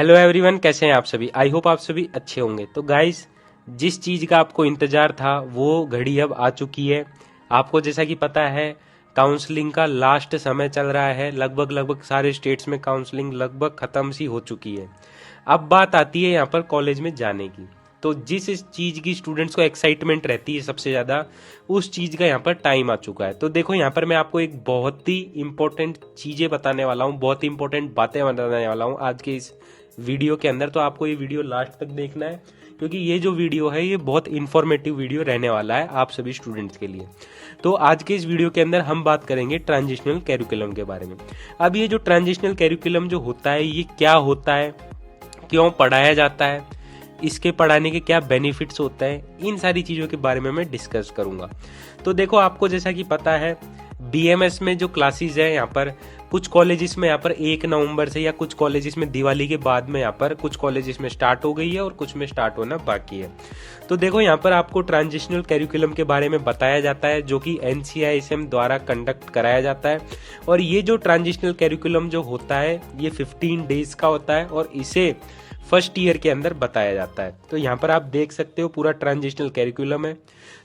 Hello everyone, कैसे हैं आप सभी। आई होप आप सभी अच्छे होंगे। तो गाइस, जिस चीज़ का आपको इंतज़ार था वो घड़ी अब आ चुकी है। आपको जैसा कि पता है, काउंसलिंग का लास्ट समय चल रहा है। लगभग लगभग सारे स्टेट्स में काउंसलिंग लगभग ख़त्म सी हो चुकी है। अब बात आती है यहाँ पर कॉलेज में जाने की। तो जिस चीज़ की स्टूडेंट्स को एक्साइटमेंट रहती है सबसे ज़्यादा, उस चीज़ का यहाँ पर टाइम आ चुका है। तो देखो, यहाँ पर मैं आपको एक बहुत ही इंपॉर्टेंट चीज़ें बताने वाला हूँ, बहुत ही इंपॉर्टेंट बातें बताने वाला हूँ आज के इस वीडियो के अंदर। तो आपको ये वीडियो लास्ट तक देखना है, क्योंकि ये जो वीडियो है ये बहुत इंफॉर्मेटिव वीडियो रहने वाला है आप सभी स्टूडेंट्स के लिए। तो आज के इस वीडियो के अंदर हम बात करेंगे ट्रांजिशनल कैरिकुलम के बारे में। अब ये जो ट्रांजिशनल कैरिकुलम जो होता है, ये क्या होता है, क्यों पढ़ाया जाता है, इसके पढ़ाने के क्या बेनिफिट्स होते हैं, इन सारी चीज़ों के बारे में मैं डिस्कस करूंगा। तो देखो, आपको जैसा कि पता है, बीएमएस में जो क्लासेस है यहाँ पर कुछ कॉलेजेस में यहाँ पर 1 नवंबर से, या कुछ कॉलेजेस में दिवाली के बाद में यहाँ पर कुछ कॉलेजेस में स्टार्ट हो गई है और कुछ में स्टार्ट होना बाकी है। तो देखो, यहाँ पर आपको ट्रांजिशनल कैरिकुलम के बारे में बताया जाता है, जो कि एनसीआईएसएम द्वारा कंडक्ट कराया जाता है। और ये जो ट्रांजिशनल कैरिकुलम जो होता है ये 15 डेज का होता है और इसे फर्स्ट ईयर के अंदर बताया जाता है। तो यहाँ पर आप देख सकते हो पूरा ट्रांजिशनल कैरिकुलम है।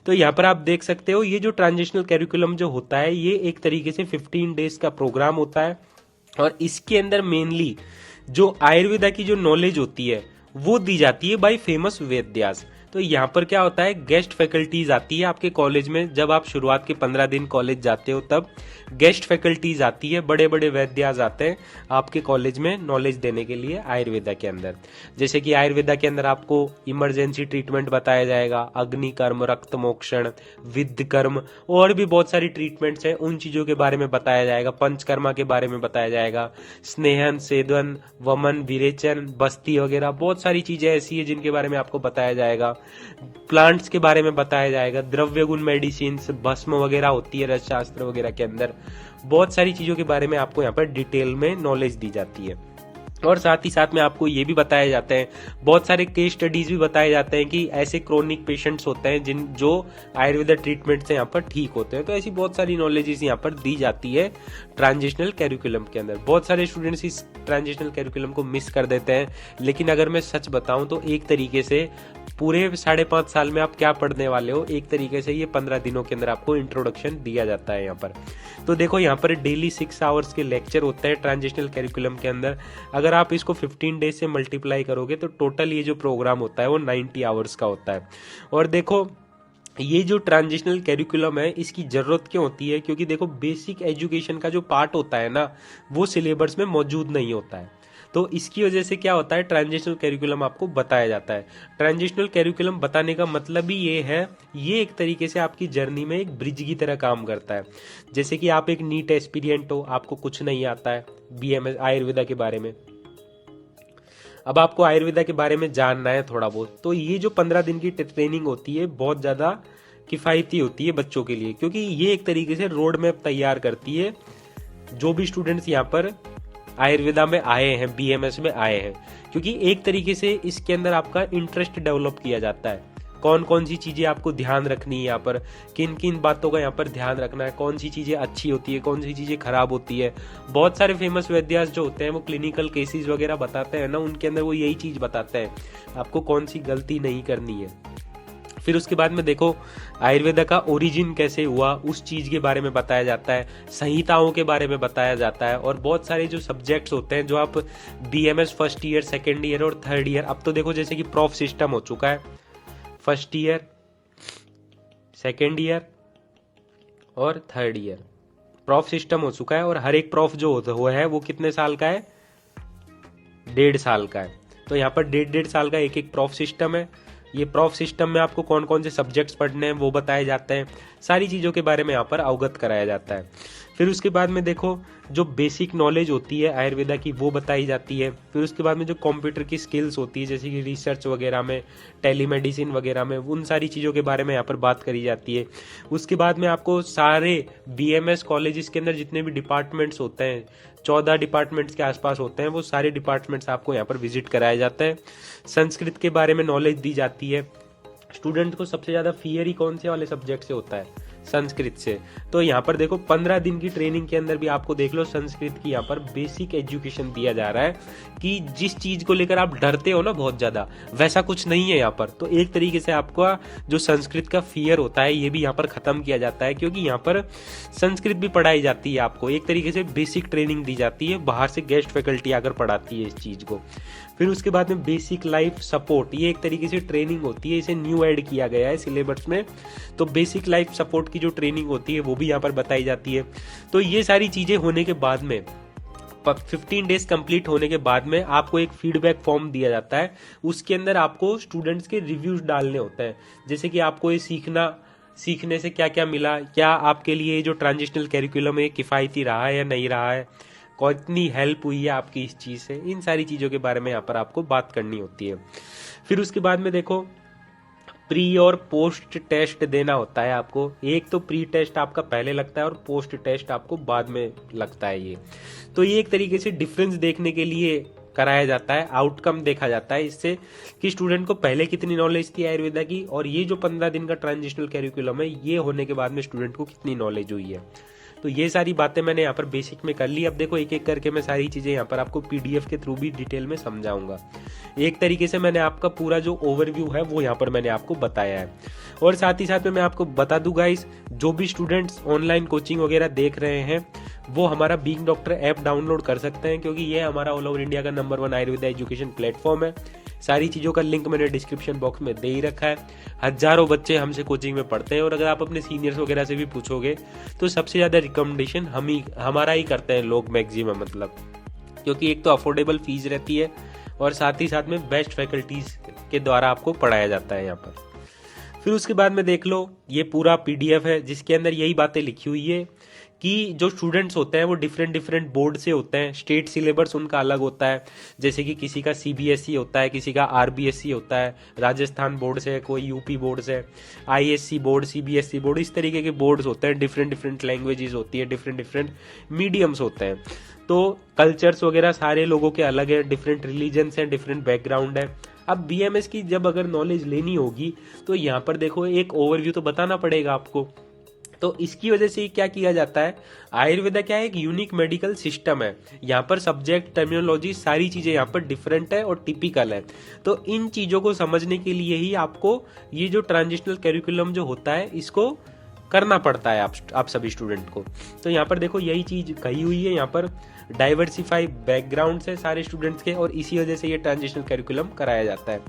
तो यहाँ पर आप देख सकते हो ये जो ट्रांजिशनल कैरिकुलम जो होता है ये एक तरीके से 15 डेज का प्रोग्राम होता है। और इसके अंदर मेनली जो आयुर्वेदा की जो नॉलेज होती है वो दी जाती है बाय फेमस वैद्यास। तो यहाँ पर क्या होता है, गेस्ट फैकल्टीज आती है आपके कॉलेज में। जब आप शुरुआत के 15 दिन कॉलेज जाते हो तब गेस्ट फैकल्टीज आती है, बड़े बड़े वैद्यास आते हैं आपके कॉलेज में नॉलेज देने के लिए आयुर्वेदा के अंदर। जैसे कि आयुर्वेदा के अंदर आपको इमरजेंसी ट्रीटमेंट बताया जाएगा, अग्निकर्म, रक्त मोक्षण, विद्ध कर्म, और भी बहुत सारी ट्रीटमेंट्स हैं, उन चीज़ों के बारे में बताया जाएगा। पंचकर्मा के बारे में बताया जाएगा, स्नेहन, सेदन, वमन, विरेचन, बस्ती वगैरह बहुत सारी चीज़ें ऐसी है जिनके बारे में आपको बताया जाएगा। प्लांट्स के बारे में बताया जाएगा, द्रव्य गुण मेडिसिन, भस्म वगैरह होती है रसशास्त्र वगैरह के अंदर। बहुत सारी चीज़ों के बारे में आपको यहाँ पर डिटेल में नॉलेज दी जाती है। और साथ ही साथ में आपको ये भी बताया जाता है, बहुत सारे केस स्टडीज भी बताए जाते हैं कि ऐसे क्रोनिक पेशेंट्स होते हैं जिन जो आयुर्वेदा ट्रीटमेंट से यहाँ पर ठीक होते हैं। तो ऐसी बहुत सारी नॉलेजेस यहाँ पर दी जाती है ट्रांजिशनल कैरिकुलम के अंदर। बहुत सारे स्टूडेंट्स इस ट्रांजिशनल कैरिकुलम को मिस कर देते हैं, लेकिन अगर मैं सच बताऊं तो एक तरीके से पूरे 5.5 साल में आप क्या पढ़ने वाले हो, एक तरीके से ये 15 दिनों के अंदर आपको इंट्रोडक्शन दिया जाता है यहाँ पर। तो देखो, यहाँ पर डेली 6 आवर्स के लेक्चर होते हैं ट्रांजिशनल कैरिकुलम के अंदर। अगर आप इसको 15 डेज से मल्टीप्लाई करोगे तो टोटल ये जो प्रोग्राम होता है वो 90 आवर्स का होता है। और देखो, ये जो ट्रांजिशनल कैरिकुलम है इसकी ज़रूरत क्यों होती है, क्योंकि देखो बेसिक एजुकेशन का जो पार्ट होता है ना वो सिलेबस में मौजूद नहीं होता है। तो इसकी वजह से क्या होता है, ट्रांजिशनल कैरिकुलम आपको बताया जाता है। ट्रांजिशनल कैरिकुलम बताने का मतलब ही ये है, ये एक तरीके से आपकी जर्नी में एक ब्रिज की तरह काम करता है। जैसे कि आप एक नीट एस्पिरिएंट हो, आपको कुछ नहीं आता है बीएमएस आयुर्वेदा के बारे में, अब आपको आयुर्वेदा के बारे में जानना है थोड़ा बहुत, तो ये जो 15 दिन की ट्रेनिंग होती है बहुत ज़्यादा किफ़ायती होती है बच्चों के लिए, क्योंकि ये एक तरीके से रोड मैप तैयार करती है जो भी स्टूडेंट्स यहाँ पर आयुर्वेदा में आए हैं, बीएमएस में आए हैं। क्योंकि एक तरीके से इसके अंदर आपका इंटरेस्ट डेवलप किया जाता है, कौन कौन सी चीज़ें आपको ध्यान रखनी है यहाँ पर, किन किन बातों का यहाँ पर ध्यान रखना है, कौन सी चीज़ें अच्छी होती है, कौन सी चीज़ें खराब होती है। बहुत सारे फेमस वैद्यास जो होते हैं वो क्लिनिकल केसेस वगैरह बताते हैं ना, उनके अंदर वो यही चीज़ बताते हैं आपको कौन सी गलती नहीं करनी है। फिर उसके बाद में देखो, आयुर्वेदा का ओरिजिन कैसे हुआ उस चीज़ के बारे में बताया जाता है, संहिताओं के बारे में बताया जाता है। और बहुत सारे जो सब्जेक्ट्स होते हैं जो आप BMS first year, second year और थर्ड ईयर, अब तो देखो जैसे कि प्रॉफ सिस्टम हो चुका है, फर्स्ट ईयर, सेकेंड ईयर और थर्ड ईयर प्रॉफ सिस्टम हो चुका है। और हर एक प्रॉफ जो हुआ है वो कितने साल का है, 1.5 साल का है। तो यहाँ पर 1.5 साल का एक एक प्रॉफ सिस्टम है। ये प्रॉफ सिस्टम में आपको कौन कौन से सब्जेक्ट्स पढ़ने हैं वो बताए जाते हैं, सारी चीज़ों के बारे में यहाँ पर अवगत कराया जाता है। फिर उसके बाद में देखो, जो बेसिक नॉलेज होती है आयुर्वेदा की वो बताई जाती है। फिर उसके बाद में जो कंप्यूटर की स्किल्स होती है, जैसे कि रिसर्च वगैरह में, टेलीमेडिसिन वगैरह में, उन सारी चीज़ों के बारे में यहाँ पर बात करी जाती है। उसके बाद में आपको सारे बीएमएस कॉलेजेस के अंदर जितने भी डिपार्टमेंट्स होते हैं, 14 डिपार्टमेंट्स के आसपास होते हैं, वो सारे डिपार्टमेंट्स आपको यहाँ पर विजिट कराया जाता है। संस्कृत के बारे में नॉलेज दी जाती है। स्टूडेंट को सबसे ज़्यादा फियर ही कौन से वाले सब्जेक्ट से होता है, संस्कृत से। तो यहाँ पर देखो 15 दिन की ट्रेनिंग के अंदर भी आपको देख लो संस्कृत की यहाँ पर बेसिक एजुकेशन दिया जा रहा है कि जिस चीज को लेकर आप डरते हो ना बहुत ज्यादा, वैसा कुछ नहीं है यहाँ पर। तो एक तरीके से आपका जो संस्कृत का फियर होता है ये भी यहाँ पर खत्म किया जाता है, क्योंकि यहाँ पर संस्कृत भी पढ़ाई जाती है, आपको एक तरीके से बेसिक ट्रेनिंग दी जाती है, बाहर से गेस्ट फैकल्टी आकर पढ़ाती है इस चीज को। फिर उसके बाद में बेसिक लाइफ सपोर्ट, ये एक तरीके से ट्रेनिंग होती है, इसे न्यू ऐड किया गया है सिलेबस में। तो बेसिक लाइफ सपोर्ट की जो ट्रेनिंग होती है वो भी यहाँ पर बताई जाती है। तो ये सारी चीजें होने के बाद में 15 डेज कंप्लीट होने के बाद में आपको एक फीडबैक फॉर्म दिया जाता है। उसके अंदर आपको स्टूडेंट्स के रिव्यूज डालने होते हैं, जैसे कि आपको ये सीखने से क्या क्या मिला, क्या आपके लिए जो ट्रांजिशनल कैरिकुलम है किफ़ायती रहा है या नहीं रहा है, कितनी हेल्प हुई है आपकी इस चीज़ से, इन सारी चीज़ों के बारे में यहाँ पर आपको बात करनी होती है। फिर उसके बाद में देखो प्री और पोस्ट टेस्ट देना होता है आपको। एक तो प्री टेस्ट आपका पहले लगता है और पोस्ट टेस्ट आपको बाद में लगता है। ये तो ये एक तरीके से डिफरेंस देखने के लिए कराया जाता है, आउटकम देखा जाता है इससे कि स्टूडेंट को पहले कितनी नॉलेज थी आयुर्वेदा की, और ये जो 15 दिन का ट्रांजिशनल कैरिकुलम है ये होने के बाद में स्टूडेंट को कितनी नॉलेज हुई है। तो ये सारी बातें मैंने यहाँ पर बेसिक में कर ली। अब देखो एक एक करके मैं सारी चीज़ें यहाँ पर आपको पीडीएफ के थ्रू भी डिटेल में समझाऊंगा। एक तरीके से मैंने आपका पूरा जो ओवरव्यू है वो यहाँ पर मैंने आपको बताया है। और साथ ही साथ में मैं आपको बता दूं गाइस, जो भी स्टूडेंट्स ऑनलाइन कोचिंग वगैरह देख रहे हैं वो हमारा बीइंग डॉक्टर ऐप डाउनलोड कर सकते हैं, क्योंकि ये हमारा ऑल ओवर इंडिया का नंबर 1 आयुर्वेदा एजुकेशन प्लेटफॉर्म है। सारी चीज़ों का लिंक मैंने डिस्क्रिप्शन बॉक्स में दे ही रखा है। हजारों बच्चे हमसे कोचिंग में पढ़ते हैं, और अगर आप अपने सीनियर्स वगैरह से भी पूछोगे तो सबसे ज़्यादा रिकमेंडेशन हमारा ही करते हैं लोग मैक्सिमम, मतलब क्योंकि एक तो अफोर्डेबल फीस रहती है और साथ ही साथ में बेस्ट फैकल्टीज के द्वारा आपको पढ़ाया जाता है यहाँ पर। फिर उसके बाद में देख लो ये पूरा पीडीएफ है जिसके अंदर यही बातें लिखी हुई है कि जो स्टूडेंट्स होते हैं वो डिफरेंट बोर्ड से होते हैं, स्टेट सिलेबस उनका अलग होता है, जैसे कि किसी का सीबीएसई होता है, किसी का आरबीएसई होता है, राजस्थान बोर्ड से, कोई यूपी बोर्ड से, आईएससी बोर्ड, सीबीएसई बोर्ड, इस तरीके के बोर्ड्स होते हैं। डिफरेंट लैंग्वेजेस होती है, डिफरेंट मीडियम्स होते हैं। तो कल्चर्स वगैरह सारे लोगों के अलग है, डिफरेंट रिलीजन्स हैं, डिफरेंट बैकग्राउंड है। अब बीएमएस की जब अगर नॉलेज लेनी होगी तो यहाँ पर देखो एक ओवरव्यू तो बताना पड़ेगा आपको। तो इसकी वजह से क्या किया जाता है, आयुर्वेदा क्या है, एक यूनिक मेडिकल सिस्टम है। यहाँ पर सब्जेक्ट, टर्मिनोलॉजी, सारी चीजें यहाँ पर डिफरेंट है और टिपिकल है। तो इन चीजों को समझने के लिए ही आपको ये जो ट्रांजिशनल कैरिकुलम जो होता है इसको करना पड़ता है आप सभी स्टूडेंट को। तो यहाँ पर देखो यही चीज कही हुई है, यहाँ पर डाइवर्सिफाई बैकग्राउंड है सारे स्टूडेंट्स के, और इसी वजह से ये ट्रांजिशनल कैरिकुलम कराया जाता है।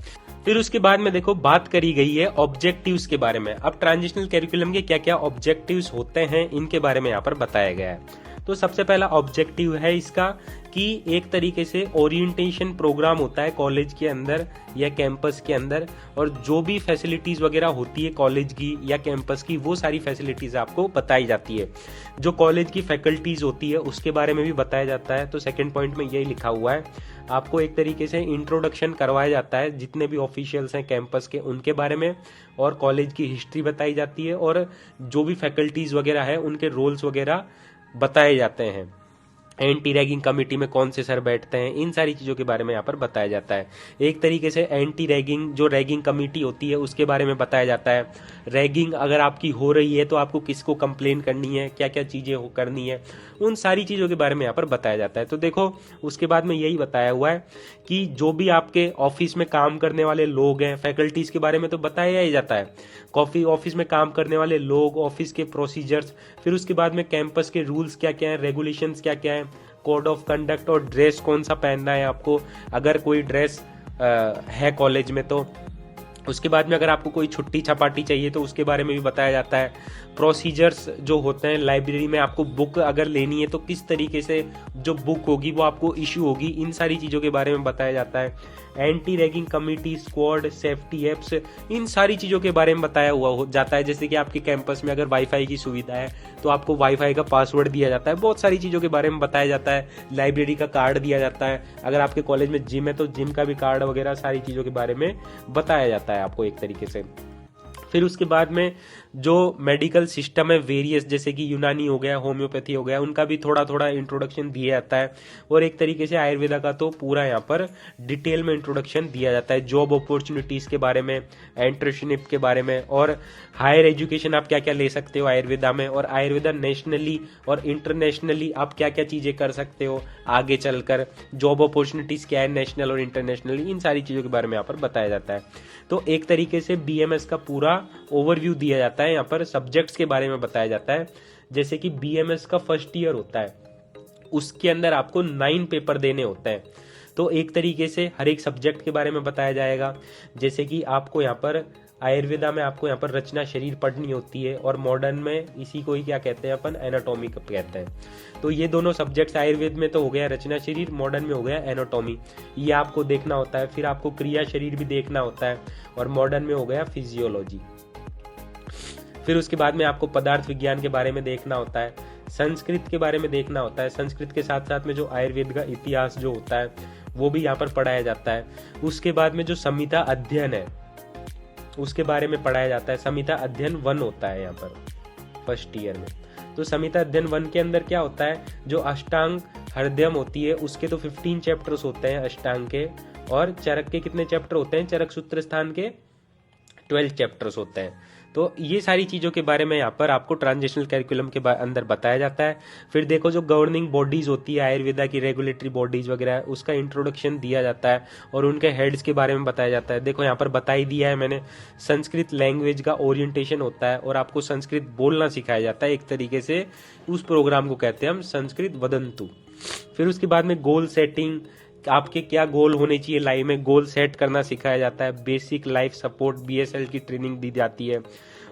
फिर उसके बाद में देखो बात करी गई है ऑब्जेक्टिव्स के बारे में। अब ट्रांजिशनल कैरिकुलम के क्या क्या ऑब्जेक्टिव्स होते हैं इनके बारे में यहाँ पर बताया गया है। तो सबसे पहला ऑब्जेक्टिव है इसका कि एक तरीके से ओरिएंटेशन प्रोग्राम होता है कॉलेज के अंदर या कैंपस के अंदर, और जो भी फैसिलिटीज वगैरह होती है कॉलेज की या कैंपस की वो सारी फैसिलिटीज आपको बताई जाती है। जो कॉलेज की फैकल्टीज होती है उसके बारे में भी बताया जाता है। तो सेकंड पॉइंट में यही लिखा हुआ है, आपको एक तरीके से इंट्रोडक्शन करवाया जाता है जितने भी ऑफिशियल्स हैं कैंपस के उनके बारे में, और कॉलेज की हिस्ट्री बताई जाती है, और जो भी फैकल्टीज वगैरह है उनके रोल्स वगैरह बताए जाते हैं। एंटी रैगिंग कमेटी में कौन से सर बैठते हैं, इन सारी चीज़ों के बारे में यहाँ पर बताया जाता है। एक तरीके से एंटी रैगिंग जो रैगिंग कमेटी होती है उसके बारे में बताया जाता है। रैगिंग अगर आपकी हो रही है तो आपको किसको कंप्लेन करनी है, क्या क्या चीज़ें करनी है, उन सारी चीज़ों के बारे में यहाँ पर बताया जाता है। तो देखो उसके बाद में यही बताया हुआ है कि जो भी आपके ऑफिस में काम करने वाले लोग हैं, फैकल्टीज के बारे में तो बताया ही जाता है, ऑफिस में काम करने वाले लोग, ऑफिस के प्रोसीजर्स, फिर उसके बाद में कैंपस के रूल्स क्या क्या है, रेगुलेशंस क्या क्या है, कोड ऑफ कंडक्ट, और ड्रेस कौन सा पहनना है आपको अगर कोई ड्रेस है कॉलेज में। तो उसके बाद में अगर आपको कोई छुट्टी छपाटी चाहिए तो उसके बारे में भी बताया जाता है। प्रोसीजर्स जो होते हैं, लाइब्रेरी में आपको बुक अगर लेनी है तो किस तरीके से जो बुक होगी वो आपको इशू होगी, इन सारी चीज़ों के बारे में बताया जाता है। Anti ragging committee, squad, safety apps, इन सारी चीज़ों के बारे में बताया हुआ हो जाता है। जैसे कि आपके कैंपस में अगर वाईफाई की सुविधा है तो आपको वाईफाई का पासवर्ड दिया जाता है, बहुत सारी चीज़ों के बारे में बताया जाता है। लाइब्रेरी का कार्ड दिया जाता है, अगर आपके कॉलेज में जिम है तो जिम का भी कार्ड वगैरह सारी चीज़ों के बारे में बताया जाता है आपको एक तरीके से। फिर उसके बाद में जो मेडिकल सिस्टम है वेरियस, जैसे कि यूनानी हो गया, होम्योपैथी हो गया, उनका भी थोड़ा थोड़ा इंट्रोडक्शन दिया जाता है। और एक तरीके से आयुर्वेदा का तो पूरा यहाँ पर डिटेल में इंट्रोडक्शन दिया जाता है, जॉब अपॉर्चुनिटीज के बारे में, एंटरप्रेन्योरशिप के बारे में, और हायर एजुकेशन आप क्या क्या ले सकते हो आयुर्वेदा में, और आयुर्वेदा नेशनली और इंटरनेशनली आप क्या क्या चीजें कर सकते हो आगे चलकर, जॉब अपॉर्चुनिटीज क्या है नेशनल और इंटरनेशनली, इन सारी चीजों के बारे में यहाँ पर बताया जाता है। तो एक तरीके से बीएमएस का पूरा ओवरव्यू दिया जाता है, यहाँ पर सब्जेक्ट्स के बारे में बताया जाता है। जैसे कि बीएमएस का फर्स्ट ईयर होता है, उसके अंदर आपको 9 पेपर देने होते हैं। तो एक तरीके से हर एक सब्जेक्ट के बारे में बताया जाएगा। जैसे कि आपको यहाँ पर आयुर्वेदा में आपको यहाँ पर रचना शरीर पढ़नी होती है, और मॉडर्न में इसी को ही क्या कहते हैं अपन, एनाटॉमी कहते हैं। तो ये दोनों सब्जेक्ट्स आयुर्वेद में तो हो गया रचना शरीर, मॉडर्न में हो गया एनाटॉमी, ये आपको देखना होता है। फिर आपको क्रिया शरीर भी देखना होता है, और मॉडर्न में हो गया फिजियोलॉजी। फिर उसके बाद में आपको पदार्थ विज्ञान के बारे में देखना होता है, संस्कृत के बारे में देखना होता है, संस्कृत के साथ साथ में जो आयुर्वेद का इतिहास जो होता है वो भी यहाँ पर पढ़ाया जाता है। उसके बाद में जो संहिता अध्ययन है उसके बारे में पढ़ाया जाता है। संहिता अध्ययन 1 होता है यहाँ पर फर्स्ट ईयर में। तो संहिता अध्ययन 1 के अंदर क्या होता है, जो अष्टांग हृदयम होती है उसके तो 15 चैप्टर्स होते हैं अष्टांग के, और चरक के कितने चैप्टर होते हैं, चरक सूत्र स्थान के 12 चैप्टर्स होते हैं। तो ये सारी चीज़ों के बारे में यहाँ पर आपको ट्रांजिशनल कैरिकुलम के अंदर बताया जाता है। फिर देखो जो गवर्निंग बॉडीज होती है आयुर्वेदा की, रेगुलेटरी बॉडीज वगैरह, उसका इंट्रोडक्शन दिया जाता है और उनके हेड्स के बारे में बताया जाता है। देखो यहाँ पर बता ही दिया है मैंने, संस्कृत लैंग्वेज का ओरिएंटेशन होता है और आपको संस्कृत बोलना सिखाया जाता है। एक तरीके से उस प्रोग्राम को कहते हैं हम संस्कृत वदंतु। फिर उसके बाद में गोल सेटिंग, आपके क्या गोल होने चाहिए लाइफ में, गोल सेट करना सिखाया जाता है। बेसिक लाइफ सपोर्ट बीएसएल की ट्रेनिंग दी जाती है।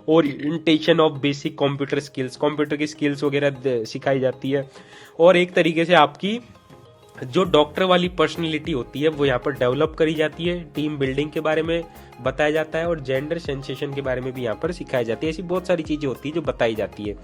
Orientation of basic computer skills, computer की स्किल्स वगैरह सिखाई जाती है। और एक तरीके से आपकी जो डॉक्टर वाली पर्सनैलिटी होती है वो यहाँ पर डेवलप करी जाती है। टीम बिल्डिंग के बारे में बताया जाता है और जेंडर सेंसेशन के बारे में भी यहाँ पर सिखाई जाती है। ऐसी बहुत सारी चीजें होती है जो बताई जाती है।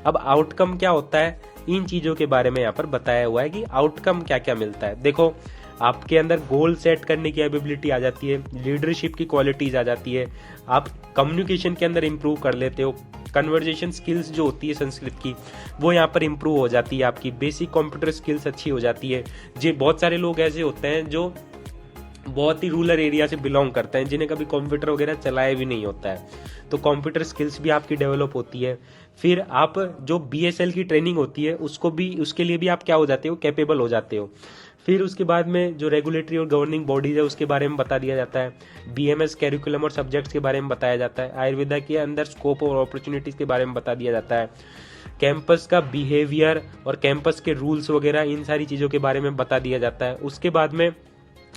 अब आउटकम क्या होता है, इन चीजों के बारे में यहाँ पर बताया हुआ है कि आउटकम क्या क्या मिलता है। देखो आपके अंदर गोल सेट करने की एबिलिटी आ जाती है, लीडरशिप की क्वालिटीज आ जाती है, आप कम्युनिकेशन के अंदर इंप्रूव कर लेते हो, कन्वर्जेशन स्किल्स जो होती है संस्कृत की वो यहाँ पर इंप्रूव हो जाती है, आपकी बेसिक कंप्यूटर स्किल्स अच्छी हो जाती है। जी बहुत सारे लोग ऐसे होते हैं जो बहुत ही रूरल एरिया से बिलोंग करते हैं, जिन्हें कभी कंप्यूटर वगैरह चलाया भी नहीं होता है, तो कंप्यूटर स्किल्स भी आपकी डेवलप होती है। फिर आप जो बीएसएल की ट्रेनिंग होती है उसको भी, उसके लिए भी आप क्या हो जाते हो, कैपेबल हो जाते हो। फिर उसके बाद में जो रेगुलेटरी और गवर्निंग बॉडीज है उसके बारे में बता दिया जाता है। बीएमएस कैरिकुलम और सब्जेक्ट्स के बारे में बताया जाता है। आयुर्वेदा के अंदर स्कोप और अपॉर्चुनिटीज के बारे में बता दिया जाता है। कैंपस का बिहेवियर और कैंपस के रूल्स वगैरह, इन सारी चीज़ों के बारे में बता दिया जाता है। उसके बाद में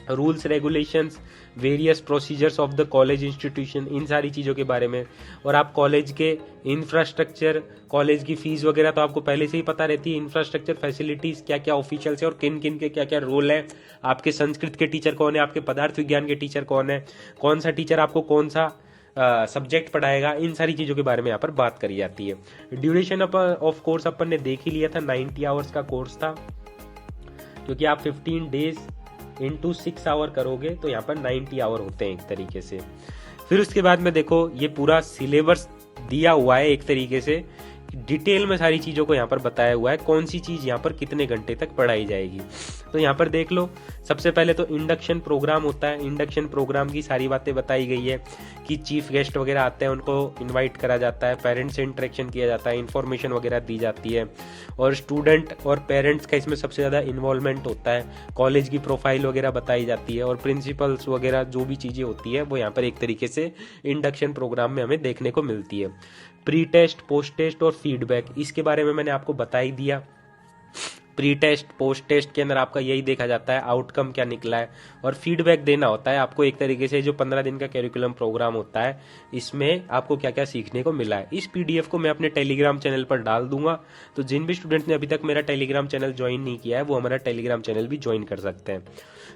rules regulations, various procedures of the college institution, इन सारी चीज़ों के बारे में। और आप कॉलेज के इंफ्रास्ट्रक्चर, कॉलेज की फीस वगैरह तो आपको पहले से ही पता रहती है। इंफ्रास्ट्रक्चर, फैसिलिटीज, क्या क्या ऑफिशियल्स है और किन किन के क्या क्या रोल है, आपके संस्कृत के टीचर कौन है, आपके पदार्थ विज्ञान के टीचर कौन है, कौन सा टीचर आपको कौन सा सब्जेक्ट पढ़ाएगा, इन सारी चीज़ों के बारे में यहाँ पर बात करी जाती है। ड्यूरेशन ऑफ कोर्स अपन ने देख ही लिया था, 90 आवर्स का कोर्स था, क्योंकि आप 15 डेज इंटू 6 आवर करोगे तो यहाँ पर 90 आवर होते हैं एक तरीके से। फिर उसके बाद में देखो ये पूरा सिलेबस दिया हुआ है, एक तरीके से डिटेल में सारी चीज़ों को यहाँ पर बताया हुआ है, कौन सी चीज़ यहाँ पर कितने घंटे तक पढ़ाई जाएगी। तो यहाँ पर देख लो, सबसे पहले तो इंडक्शन प्रोग्राम होता है। इंडक्शन प्रोग्राम की सारी बातें बताई गई है कि चीफ गेस्ट वगैरह आते हैं, उनको इनवाइट करा जाता है, पेरेंट्स से इंटरेक्शन किया जाता है, इन्फॉर्मेशन वगैरह दी जाती है, और स्टूडेंट और पेरेंट्स का इसमें सबसे ज़्यादा इन्वॉल्वमेंट होता है। कॉलेज की प्रोफाइल वगैरह बताई जाती है, और प्रिंसिपल्स वगैरह जो भी चीज़ें होती है वो यहाँ पर एक तरीके से इंडक्शन प्रोग्राम में हमें देखने को मिलती है। प्री टेस्ट, पोस्ट टेस्ट और फीडबैक, इसके बारे में मैंने आपको बता ही दिया। प्री टेस्ट, पोस्ट टेस्ट के अंदर आपका यही देखा जाता है आउटकम क्या निकला है, और फीडबैक देना होता है आपको एक तरीके से। जो 15 दिन का कैरिकुलम प्रोग्राम होता है इसमें आपको क्या क्या सीखने को मिला है। इस पीडीएफ को मैं अपने टेलीग्राम चैनल पर डाल दूंगा, तो जिन भी स्टूडेंट्स ने अभी तक मेरा टेलीग्राम चैनल ज्वाइन नहीं किया है वो हमारा टेलीग्राम चैनल भी ज्वाइन कर सकते हैं।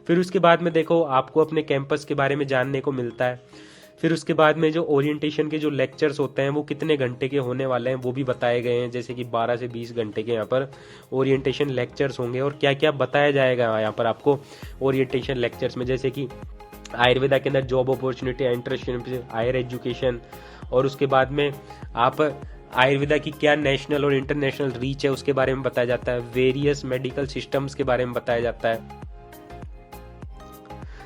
फिर उसके बाद में देखो आपको अपने कैंपस के बारे में जानने को मिलता है। फिर उसके बाद में जो ओरिएंटेशन के जो लेक्चर्स होते हैं वो कितने घंटे के होने वाले हैं वो भी बताए गए हैं, जैसे कि 12 से 20 घंटे के यहाँ पर ओरिएंटेशन लेक्चर्स होंगे। और क्या क्या बताया जाएगा यहाँ पर आपको ओरिएंटेशन लेक्चर्स में, जैसे कि आयुर्वेदा के अंदर job opportunity, entrepreneurship, higher education, और उसके बाद में आप आयुर्वेदा की क्या नेशनल और इंटरनेशनल रीच है उसके बारे में बताया जाता है। वेरियस मेडिकल सिस्टम्स के बारे में बताया जाता है।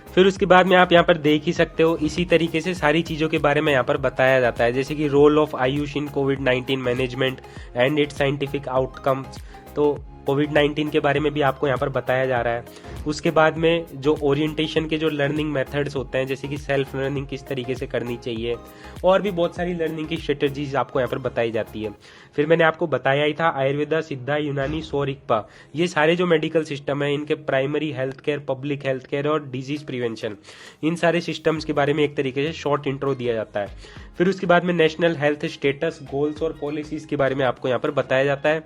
फिर उसके बाद में आप यहाँ पर देख ही सकते हो, इसी तरीके से सारी चीज़ों के बारे में यहाँ पर बताया जाता है, जैसे कि रोल ऑफ आयुष इन कोविड-19 management and its scientific outcomes. तो कोविड-19 के बारे में भी आपको यहाँ पर बताया जा रहा है। उसके बाद में जो ओरिएंटेशन के जो लर्निंग मेथड्स होते हैं, जैसे कि सेल्फ लर्निंग किस तरीके से करनी चाहिए, और भी बहुत सारी लर्निंग की स्ट्रेटजीज आपको यहाँ पर बताई जाती है। फिर मैंने आपको बताया ही था आयुर्वेदा, सिद्धा, यूनानी, सौरिकपा, ये सारे जो मेडिकल सिस्टम है, इनके primary health care, public health care और डिजीज प्रिवेंशन, इन सारे सिस्टम्स के बारे में एक तरीके से शॉर्ट इंट्रो दिया जाता है। फिर उसके बाद में नेशनल हेल्थ स्टेटस, गोल्स और पॉलिसीज के बारे में आपको यहाँ पर बताया जाता है।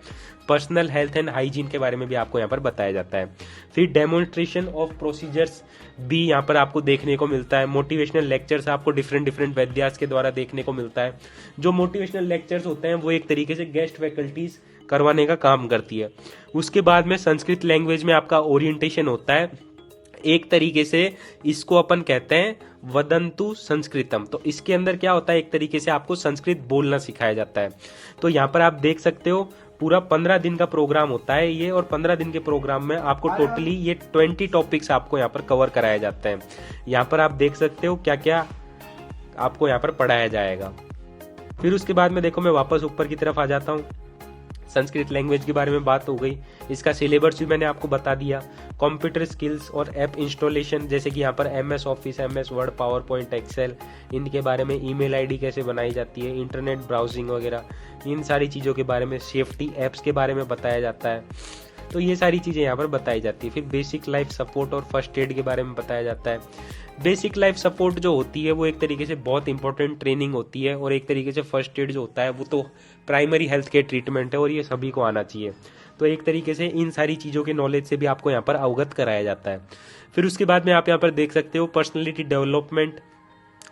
पर्सनल हेल्थ एंड हाइजीन के बारे में भी आपको यहाँ पर बताया जाता है। फिर डेमोन्स्ट्रेशन ऑफ प्रोसीजर्स भी यहाँ पर आपको देखने को मिलता है। मोटिवेशनल लेक्चर्स आपको डिफरेंट वैद्यास के द्वारा देखने को मिलता है। जो मोटिवेशनल लेक्चर्स होते हैं वो एक तरीके से गेस्ट फैकल्टीज करवाने का काम करती है। उसके बाद में संस्कृत लैंग्वेज में आपका ओरिएंटेशन होता है। एक तरीके से इसको अपन कहते हैं वदंतु संस्कृतम। तो इसके अंदर क्या होता है, एक तरीके से आपको संस्कृत बोलना सिखाया जाता है। तो यहाँ पर आप देख सकते हो पूरा 15 दिन का प्रोग्राम होता है ये, और 15 दिन के प्रोग्राम में आपको टोटली ये 20 टॉपिक्स आपको यहाँ पर कवर कराए जाते हैं। यहाँ पर आप देख सकते हो क्या क्या आपको यहाँ पर पढ़ाया जाएगा। फिर उसके बाद में देखो मैं वापस ऊपर की तरफ आ जाता हूँ। संस्कृत लैंग्वेज के बारे में बात हो गई, इसका सिलेबस भी मैंने आपको बता दिया। कंप्यूटर स्किल्स और ऐप इंस्टॉलेशन, जैसे कि यहाँ पर MS Office, MS Word, PowerPoint, Excel, इनके बारे में, ईमेल आईडी कैसे बनाई जाती है, इंटरनेट ब्राउजिंग वगैरह, इन सारी चीज़ों के बारे में, सेफ्टी एप्स के बारे में बताया जाता है। तो ये सारी चीज़ें यहाँ पर बताई जाती है। फिर बेसिक लाइफ सपोर्ट और फर्स्ट एड के बारे में बताया जाता है। बेसिक लाइफ सपोर्ट जो होती है वो एक तरीके से बहुत इंपॉर्टेंट ट्रेनिंग होती है, और एक तरीके से फर्स्ट एड जो होता है वो तो प्राइमरी हेल्थ केयर ट्रीटमेंट है, और ये सभी को आना चाहिए। तो एक तरीके से इन सारी चीज़ों के नॉलेज से भी आपको यहाँ पर अवगत कराया जाता है। फिर उसके बाद में आप यहाँ पर देख सकते हो पर्सनैलिटी डेवलपमेंट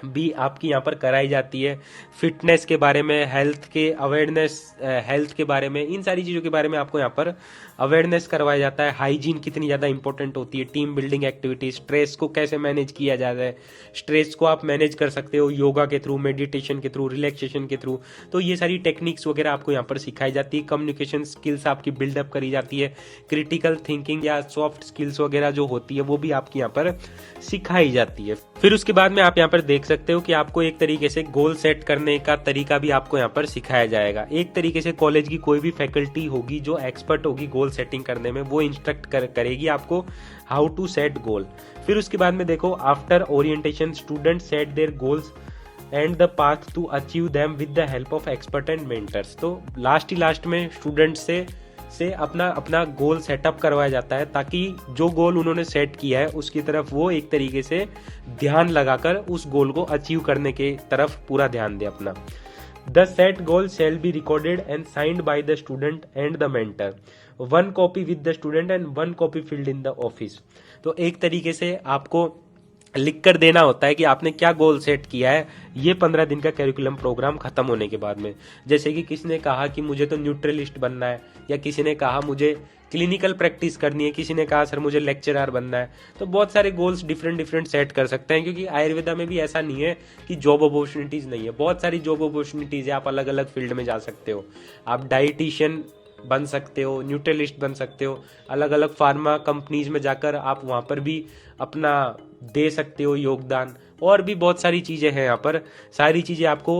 भी आपकी यहाँ पर कराई जाती है। फिटनेस के बारे में, हेल्थ के अवेयरनेस, हेल्थ के बारे में, इन सारी चीज़ों के बारे में आपको यहाँ पर अवेयरनेस करवाया जाता है। हाइजीन कितनी ज़्यादा इंपॉर्टेंट होती है, टीम बिल्डिंग एक्टिविटीज, स्ट्रेस को कैसे मैनेज किया जाता है, स्ट्रेस को आप मैनेज कर सकते हो योगा के थ्रू, मेडिटेशन के थ्रू, रिलैक्सेशन के थ्रू। तो ये सारी टेक्निक्स वगैरह आपको यहाँ पर सिखाई जाती है। कम्युनिकेशन स्किल्स आपकी बिल्डअप करी जाती है। क्रिटिकल थिंकिंग या सॉफ्ट स्किल्स वगैरह जो होती है वो भी आपकी यहाँ पर सिखाई जाती है। फिर उसके बाद में आप यहाँ पर देख सकते हो कि आपको एक तरीके से गोल सेट करने का तरीका भी आपको यहाँ पर सिखाया जाएगा। एक तरीके से कॉलेज की कोई भी फैकल्टी होगी जो एक्सपर्ट होगी गोल सेटिंग करने में, वो इंस्ट्रक्ट करेगी आपको हाउ टू सेट गोल। फिर उसके बाद में देखो after orientation student set their goals and the path to achieve them with the help of expert and mentors. तो लास्ट में स्टूडेंट से अपना गोल सेटअप करवाया जाता है, ताकि जो गोल उन्होंने सेट किया है उसकी तरफ वो एक तरीके से ध्यान लगाकर उस गोल को अचीव करने के तरफ पूरा ध्यान दे अपना। The set goal shall be recorded and signed by the student and the mentor, 1 copy with the student and 1 copy filled in the office. तो एक तरीके से आपको लिख कर देना होता है कि आपने क्या गोल सेट किया है ये 15 दिन का कैरिकुलम प्रोग्राम खत्म होने के बाद में। जैसे कि किसी ने कहा कि मुझे तो न्यूट्रलिस्ट बनना है, या किसी ने कहा मुझे क्लिनिकल प्रैक्टिस करनी है, किसी ने कहा सर मुझे लेक्चरर बनना है। तो बहुत सारे गोल्स डिफरेंट सेट कर सकते हैं, क्योंकि आयुर्वेदा में भी ऐसा नहीं है कि जॉब अपॉर्चुनिटीज़ नहीं है, बहुत सारी जॉब अपॉर्चुनिटीज़ है। आप अलग अलग फील्ड में जा सकते हो, आप डाइटिशियन बन सकते हो, न्यूट्रलिस्ट बन सकते हो, अलग अलग फार्मा कंपनीज में जाकर आप वहाँ पर भी अपना दे सकते हो योगदान, और भी बहुत सारी चीज़ें हैं यहाँ पर। सारी चीज़ें आपको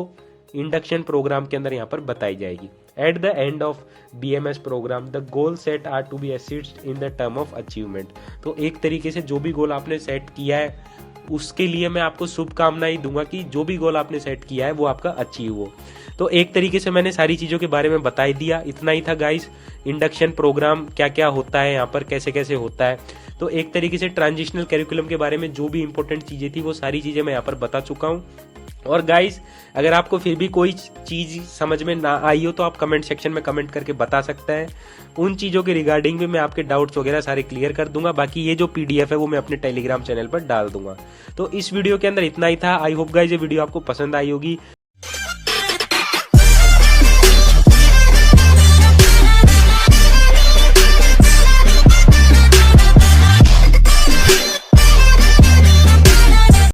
इंडक्शन प्रोग्राम के अंदर यहाँ पर बताई जाएगी। At the end of BMS programme the goal set are to be assessed in the term of achievement. तो एक तरीके से जो भी गोल आपने सेट किया है उसके लिए मैं आपको शुभकामनाएं दूंगा कि जो भी गोल आपने सेट किया है वो आपका अचीव हो। तो एक तरीके से मैंने सारी चीज़ों के बारे में बता ही दिया, इतना ही था गाइस। इंडक्शन प्रोग्राम क्या क्या होता है यहाँ पर, कैसे कैसे होता है, तो एक तरीके से ट्रांजिशनल कैरिकुलम के बारे में जो भी इंपॉर्टेंट चीज़ें थी वो सारी चीज़ें मैं यहाँ पर बता चुका हूँ। और गाइस अगर आपको फिर भी कोई चीज़ समझ में ना आई हो तो आप कमेंट सेक्शन में कमेंट करके बता सकते हैं। उन चीज़ों के रिगार्डिंग भी मैं आपके डाउट्स वगैरह सारे क्लियर कर दूंगा। बाकी ये जो PDF है वो मैं अपने टेलीग्राम चैनल पर डाल दूंगा। तो इस वीडियो के अंदर इतना ही था। आई होप गाइस ये वीडियो आपको पसंद आई होगी।